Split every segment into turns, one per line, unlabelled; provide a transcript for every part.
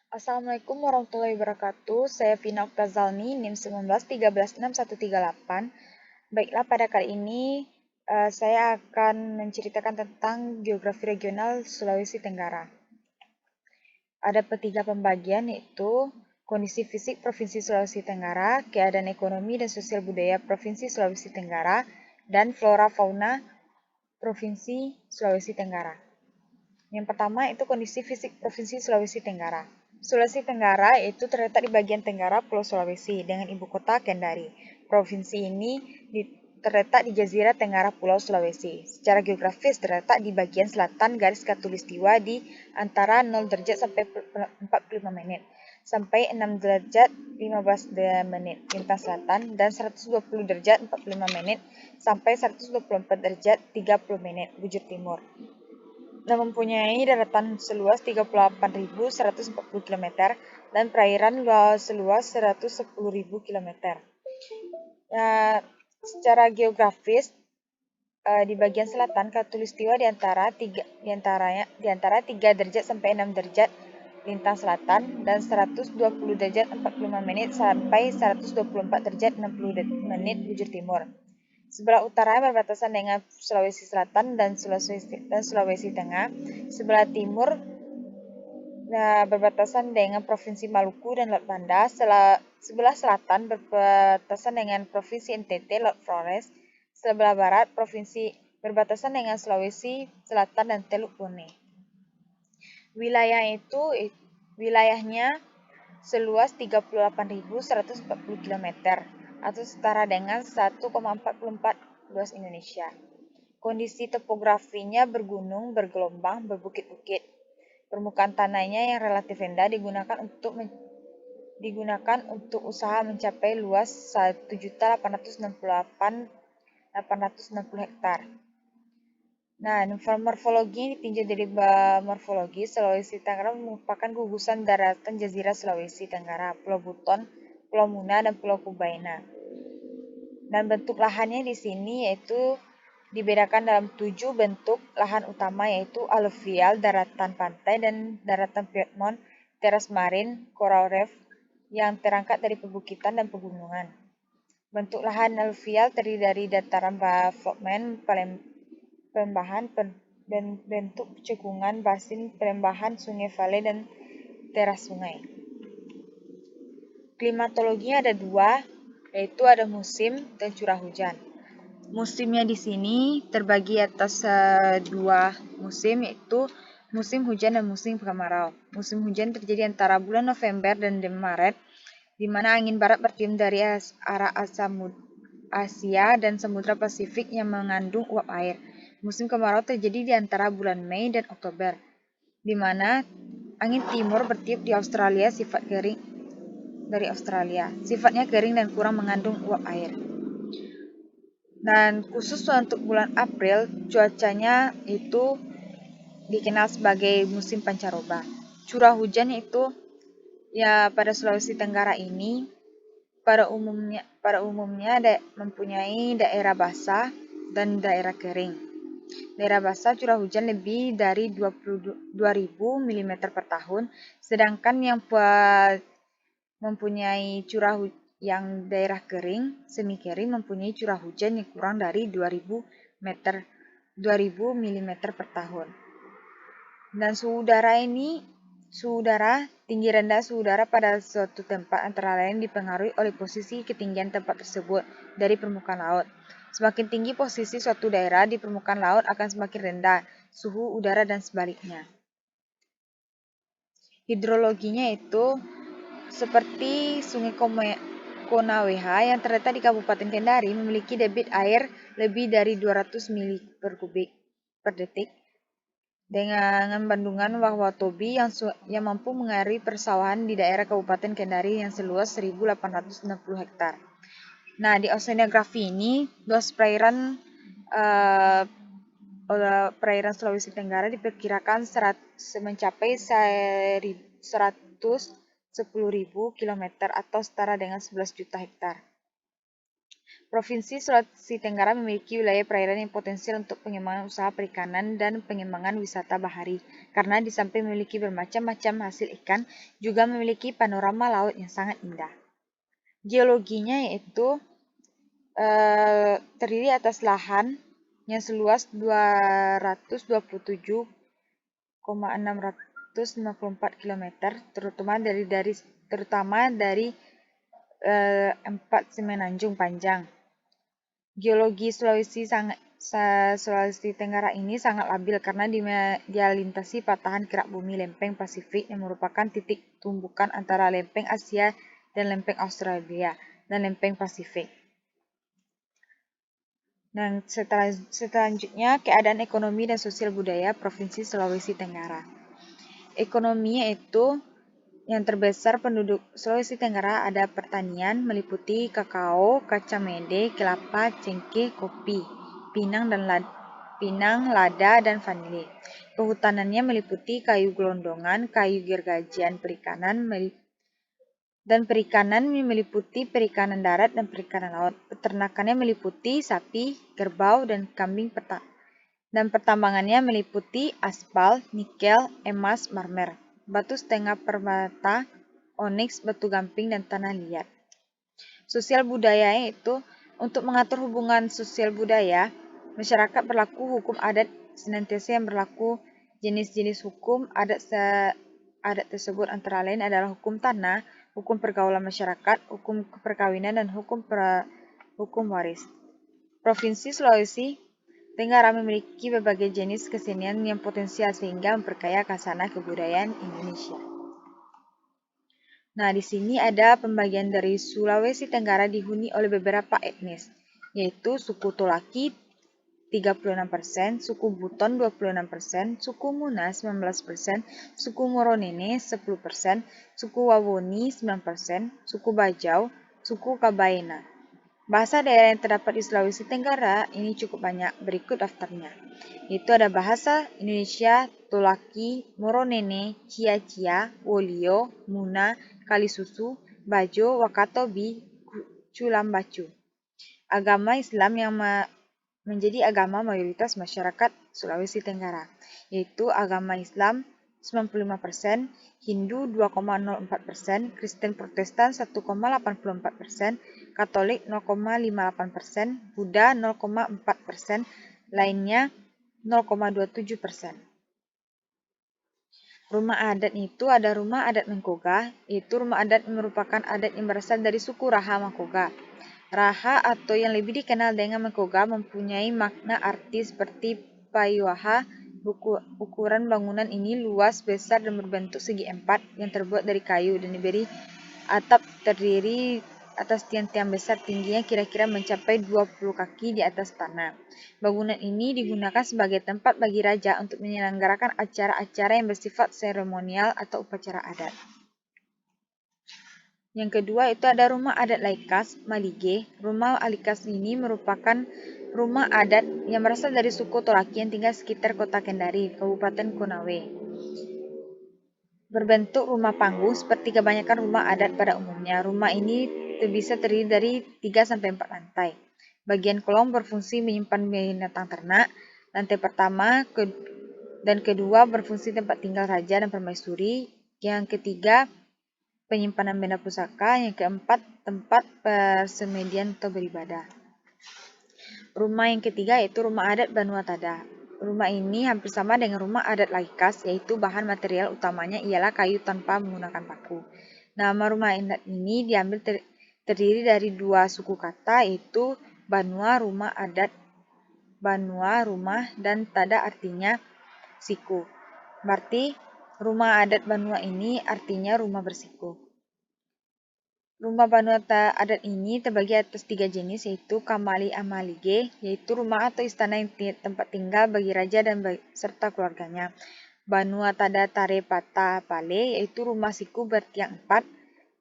Assalamualaikum warahmatullahi wabarakatuh. Saya Vina Oktazalni, NIM 1913638. Baiklah, pada kali ini saya akan menceritakan tentang geografi regional Sulawesi Tenggara. Ada tiga pembagian, yaitu kondisi fisik Provinsi Sulawesi Tenggara, keadaan ekonomi dan sosial budaya Provinsi Sulawesi Tenggara, dan flora fauna Provinsi Sulawesi Tenggara. Yang pertama itu kondisi fisik Provinsi Sulawesi Tenggara. Sulawesi Tenggara itu terletak di bagian tenggara Pulau Sulawesi dengan ibu kota Kendari. Provinsi ini terletak di Jazirah Tenggara Pulau Sulawesi. Secara geografis terletak di bagian selatan garis khatulistiwa di antara 0 derajat sampai 45 menit sampai 6 derajat 15 menit lintang selatan dan 120 derajat 45 menit sampai 124 derajat 30 menit bujur timur, dan mempunyai daratan seluas 38.140 km dan perairan seluas 110.000 km. Secara geografis, di bagian selatan khatulistiwa di antara 3 derajat sampai 6 derajat lintang selatan dan 120 derajat 45 menit sampai 124 derajat 60 menit bujur timur. Sebelah utara berbatasan dengan Sulawesi Selatan dan Sulawesi Tengah. Sebelah timur berbatasan dengan Provinsi Maluku dan Laut Banda. Sebelah selatan berbatasan dengan Provinsi NTT, Laut Flores. Sebelah barat berbatasan dengan Sulawesi Selatan dan Teluk Bone. Wilayahnya seluas 38.140 km atau setara dengan 1,44 luas Indonesia. Kondisi topografinya bergunung, bergelombang, berbukit-bukit. Permukaan tanahnya yang relatif rendah digunakan untuk usaha mencapai luas 1.868.860 hektar. Nah, morfologi ditinjau dari morfologi, Sulawesi Tenggara merupakan gugusan daratan Jazirah Sulawesi Tenggara, Pulau Buton, Pulau Muna, dan Pulau Kubaina. Dan bentuk lahannya di sini yaitu dibedakan dalam 7 bentuk lahan utama, yaitu aluvial, daratan pantai, dan daratan piedmont, teras marin, coral reef yang terangkat dari perbukitan dan pegunungan. Bentuk lahan aluvial terdiri dari dataran bawah vlogman, pelembahan, dan bentuk cekungan, basin, pelembahan, sungai vale, dan teras sungai. Klimatologinya ada 2, yaitu ada musim dan curah hujan. Musimnya di sini terbagi atas 2 musim, yaitu musim hujan dan musim kemarau. Musim hujan terjadi antara bulan November dan Maret, di mana angin barat bertiup dari arah Asia dan Samudra Pasifik yang mengandung uap air. Musim kemarau terjadi di antara bulan Mei dan Oktober, di mana angin timur bertiup di Australia Sifatnya kering dan kurang mengandung uap air. Dan khusus untuk bulan April, cuacanya itu dikenal sebagai musim pancaroba. Curah hujan itu pada Sulawesi Tenggara ini pada umumnya mempunyai daerah basah dan daerah kering. Daerah basah curah hujan lebih dari 22.000 mm per tahun, sedangkan yang mempunyai yang daerah kering, semi kering mempunyai curah hujan yang kurang dari 2.000 mm per tahun. Dan suhu udara, tinggi rendah suhu udara pada suatu tempat antara lain dipengaruhi oleh posisi ketinggian tempat tersebut dari permukaan laut. Semakin tinggi posisi suatu daerah di permukaan laut akan semakin rendah suhu udara dan sebaliknya. Hidrologinya itu seperti Sungai Konaweha yang terletak di Kabupaten Kendari memiliki debit air lebih dari 200 mili per kubik per detik, dengan bendungan Wakatobi yang mampu mengairi persawahan di daerah Kabupaten Kendari yang seluas 1.860 hektar. Nah, di oceanografi ini, luas perairan Sulawesi Tenggara diperkirakan mencapai 110.000 km atau setara dengan 11 juta hektar. Provinsi Sulawesi Tenggara memiliki wilayah perairan yang potensial untuk pengembangan usaha perikanan dan pengembangan wisata bahari, karena di samping memiliki bermacam-macam hasil ikan, juga memiliki panorama laut yang sangat indah. Geologinya yaitu terdiri atas lahan yang seluas 227,654 km, terutama dari 4 semenanjung panjang. Geologi Sulawesi Tenggara ini sangat labil karena dia lintasi patahan kerak bumi lempeng Pasifik yang merupakan titik tumbukan antara lempeng Asia dan lempeng Australia dan lempeng Pasifik. Dan selanjutnya keadaan ekonomi dan sosial budaya Provinsi Sulawesi Tenggara. Ekonominya itu yang terbesar penduduk Sulawesi Tenggara ada pertanian meliputi kakao, kacang mede, kelapa, cengkeh, kopi, pinang, lada, dan vanili. Kehutanannya meliputi kayu gelondongan, kayu gergajian, perikanan meliputi perikanan darat dan perikanan laut. Peternakannya meliputi sapi, kerbau, dan kambing dan pertambangannya meliputi aspal, nikel, emas, marmer, batu setengah permata, oniks, batu gamping, dan tanah liat. Sosial budaya itu untuk mengatur hubungan sosial budaya, masyarakat berlaku hukum adat senantiasa yang berlaku. Jenis-jenis hukum adat tersebut antara lain adalah hukum tanah, hukum pergaulan masyarakat, hukum perkawinan, dan hukum waris. Provinsi Sulawesi Tenggara memiliki berbagai jenis kesenian yang potensial sehingga memperkaya khazanah kebudayaan Indonesia. Nah, di sini ada pembagian dari Sulawesi Tenggara dihuni oleh beberapa etnis, yaitu suku Tolaki 36%, suku Buton 26%, suku Muna 19%, suku Moronene 10%, suku Wawoni 9%, suku Bajau, suku Kabaena. Bahasa daerah yang terdapat di Sulawesi Tenggara ini cukup banyak, berikut daftarnya. Yaitu ada bahasa Indonesia, Tolaki, Moronene, Cia-Cia, Wolio, Muna, Kalisusu, Bajo, Wakatobi, Culambacu. Agama Islam yang menjadi agama mayoritas masyarakat Sulawesi Tenggara, yaitu agama Islam 95%, Hindu 2,04%, Kristen Protestan 1,84%, Katolik 0,58%, Buddha 0,4%, lainnya 0,27%. Rumah adat itu ada rumah adat Mengkoga, yaitu rumah adat merupakan adat yang berasal dari suku Raha Mengkoga. Raha atau yang lebih dikenal dengan Mengkoga mempunyai makna arti seperti payuaha. Ukuran bangunan ini luas, besar, dan berbentuk segi empat yang terbuat dari kayu dan diberi atap terdiri atas tiang-tiang besar tingginya kira-kira mencapai 20 kaki di atas tanah. Bangunan ini digunakan sebagai tempat bagi raja untuk menyelenggarakan acara-acara yang bersifat seremonial atau upacara adat. Yang kedua itu ada rumah adat Laikas, Malige. Rumah Laikas ini merupakan rumah adat yang berasal dari suku Tolaki yang tinggal sekitar kota Kendari, Kabupaten Konawe. Berbentuk rumah panggung seperti kebanyakan rumah adat pada umumnya. Rumah ini bisa terdiri dari 3-4 lantai. Bagian kolong berfungsi menyimpan binatang ternak. Lantai pertama dan kedua berfungsi tempat tinggal raja dan permaisuri. Yang ketiga penyimpanan benda pusaka. Yang keempat tempat persemedian atau beribadah. Rumah yang ketiga yaitu rumah adat Banua Tada. Rumah ini hampir sama dengan rumah adat Laikas, yaitu bahan material utamanya ialah kayu tanpa menggunakan paku. Nama rumah adat ini diambil terdiri dari dua suku kata, yaitu Banua rumah adat, Banua rumah, dan Tada artinya siku. Berarti rumah adat Banua ini artinya rumah bersiku. Rumah Banua adat ini terbagi atas 3 jenis, yaitu Kamali Amalige, yaitu rumah atau istana yang tempat tinggal bagi raja dan serta keluarganya. Banua Tada Tare Pata Pale, yaitu rumah siku bertiang 4,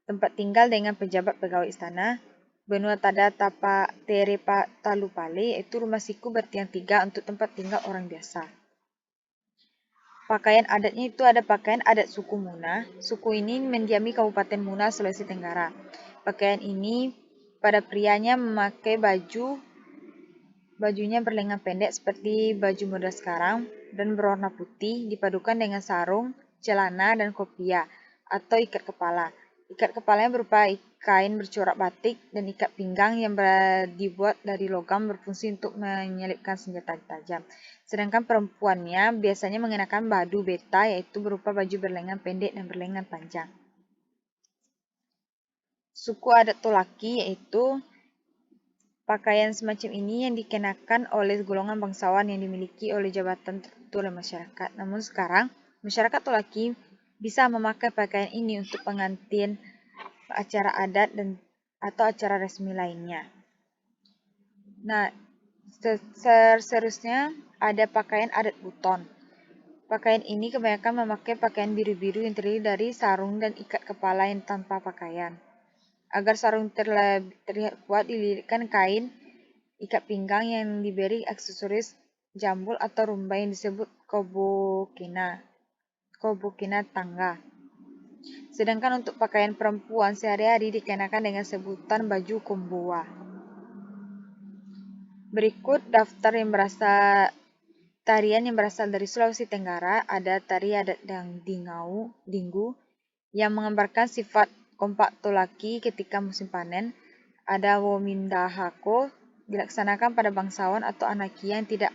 tempat tinggal dengan pejabat pegawai istana. Banua Tada Tapa Tere Talu Pale, yaitu rumah siku bertiang 3 untuk tempat tinggal orang biasa. Pakaian adatnya itu ada pakaian adat suku Muna. Suku ini mendiami Kabupaten Muna, Sulawesi Tenggara. Pakaian ini Pada prianya memakai bajunya berlengan pendek seperti baju muda sekarang dan berwarna putih dipadukan dengan sarung, celana, dan kopiah atau ikat kepala. Ikat kepalanya berupa kain bercorak batik dan ikat pinggang yang dibuat dari logam berfungsi untuk menyelipkan senjata tajam. Sedangkan perempuannya biasanya mengenakan badu beta yaitu berupa baju berlengan pendek dan berlengan panjang. Suku adat Tolaki yaitu pakaian semacam ini yang dikenakan oleh golongan bangsawan yang dimiliki oleh jabatan tertentu oleh masyarakat. Namun sekarang, masyarakat Tolaki bisa memakai pakaian ini untuk pengantin, acara adat, atau acara resmi lainnya. Nah, seterusnya ada pakaian adat Buton. Pakaian ini kebanyakan memakai pakaian biru-biru yang terdiri dari sarung dan ikat kepala yang tanpa pakaian. Agar sarung terlihat kuat, dililitkan kain ikat pinggang yang diberi aksesoris jambul atau rumba yang disebut kobokena tangga. Sedangkan untuk pakaian perempuan sehari-hari dikenakan dengan sebutan baju komboa. Berikut daftar tarian yang berasal dari Sulawesi Tenggara. Ada tari adat Dinggu yang menggambarkan sifat kompak Tolaki ketika musim panen. Ada Womindahako dilaksanakan pada bangsawan atau anakia yang tidak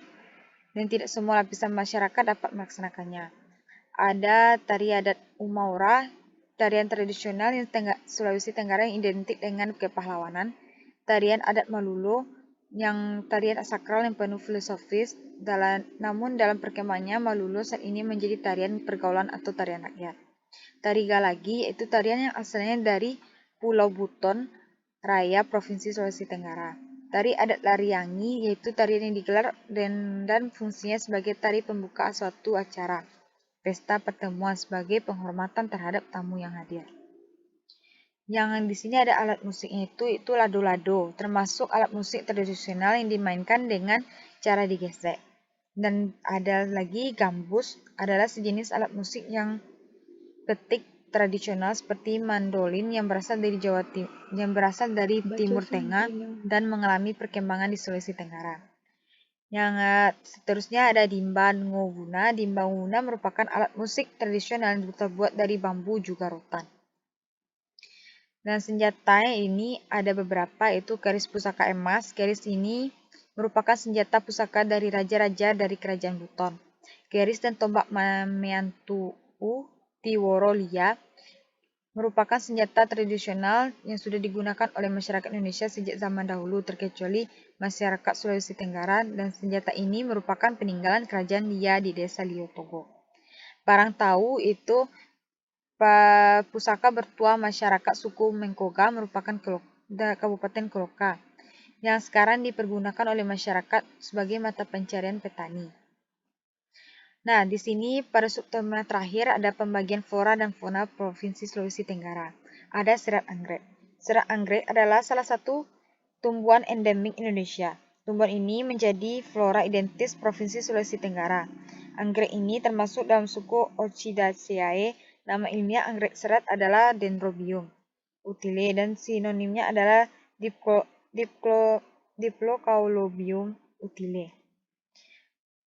semua lapisan masyarakat dapat melaksanakannya. Ada tari adat Umaura, tarian tradisional yang Sulawesi Tenggara yang identik dengan kepahlawanan. Tarian adat Malulo, yang tarian sakral yang penuh filosofis. Namun dalam perkembangannya Malulo saat ini menjadi tarian pergaulan atau tarian rakyat. Tari Galagi yaitu tarian yang asalnya dari Pulau Buton Raya, Provinsi Sulawesi Tenggara. Tari adat Lariangi yaitu tarian yang digelar dan fungsinya sebagai tari pembuka suatu acara, pesta pertemuan sebagai penghormatan terhadap tamu yang hadir. Yang di sini ada alat musiknya itu lado-lado, termasuk alat musik tradisional yang dimainkan dengan cara digesek. Dan ada lagi gambus, adalah sejenis alat musik yang petik tradisional seperti mandolin yang berasal dari Timur Tengah dan mengalami perkembangan di Sulawesi Tenggara. Yang seterusnya ada dimban ngoguna. Dimban ngoguna merupakan alat musik tradisional yang terbuat dari bambu juga rotan. Dan senjatanya ini ada beberapa, yaitu keris pusaka emas. Keris ini merupakan senjata pusaka dari raja-raja dari kerajaan Buton. Keris dan tombak Meantuu Tiworolia merupakan senjata tradisional yang sudah digunakan oleh masyarakat Indonesia sejak zaman dahulu, terkecuali masyarakat Sulawesi Tenggara, dan senjata ini merupakan peninggalan kerajaan Lia di desa Liotogo. Barang tahu itu pusaka bertua masyarakat suku Mengkoga merupakan Kabupaten Koloka, yang sekarang dipergunakan oleh masyarakat sebagai mata pencarian petani. Nah, di sini pada subtema terakhir ada pembagian flora dan fauna Provinsi Sulawesi Tenggara. Ada serat anggrek. Serat anggrek adalah salah satu tumbuhan endemik Indonesia. Tumbuhan ini menjadi flora identis Provinsi Sulawesi Tenggara. Anggrek ini termasuk dalam suku Orchidaceae. Nama ilmiah anggrek serat adalah Dendrobium utile dan sinonimnya adalah Diplocaulobium utile.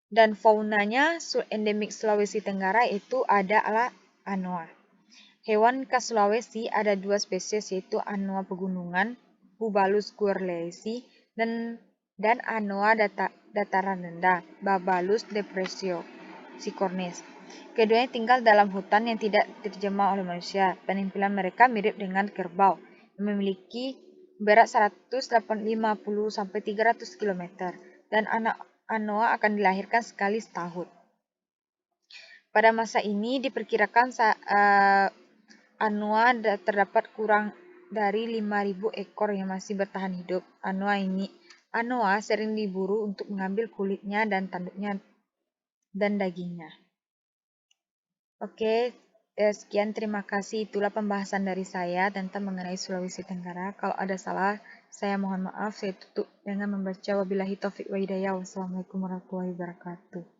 Dan faunanya endemik Sulawesi Tenggara itu adalah anoa. Hewan khas Sulawesi ada 2 spesies, yaitu anoa pegunungan Bubalus guerlesi dan anoa dataran rendah Babalus depressio sicornis. Keduanya tinggal dalam hutan yang tidak terjamah oleh manusia. Penampilan mereka mirip dengan kerbau yang memiliki berat 150 sampai 300 km dan anak anoa akan dilahirkan sekali setahun. Pada masa ini diperkirakan anoa terdapat kurang dari 5.000 ekor yang masih bertahan hidup. Anoa sering diburu untuk mengambil kulitnya dan tanduknya dan dagingnya. Oke, sekian, terima kasih. Itulah pembahasan dari saya tentang mengenai Sulawesi Tenggara. Kalau ada salah, saya mohon maaf. Saya tutup dengan membaca wabillahi taufiq wa hidayah. Wassalamualaikum warahmatullahi wabarakatuh.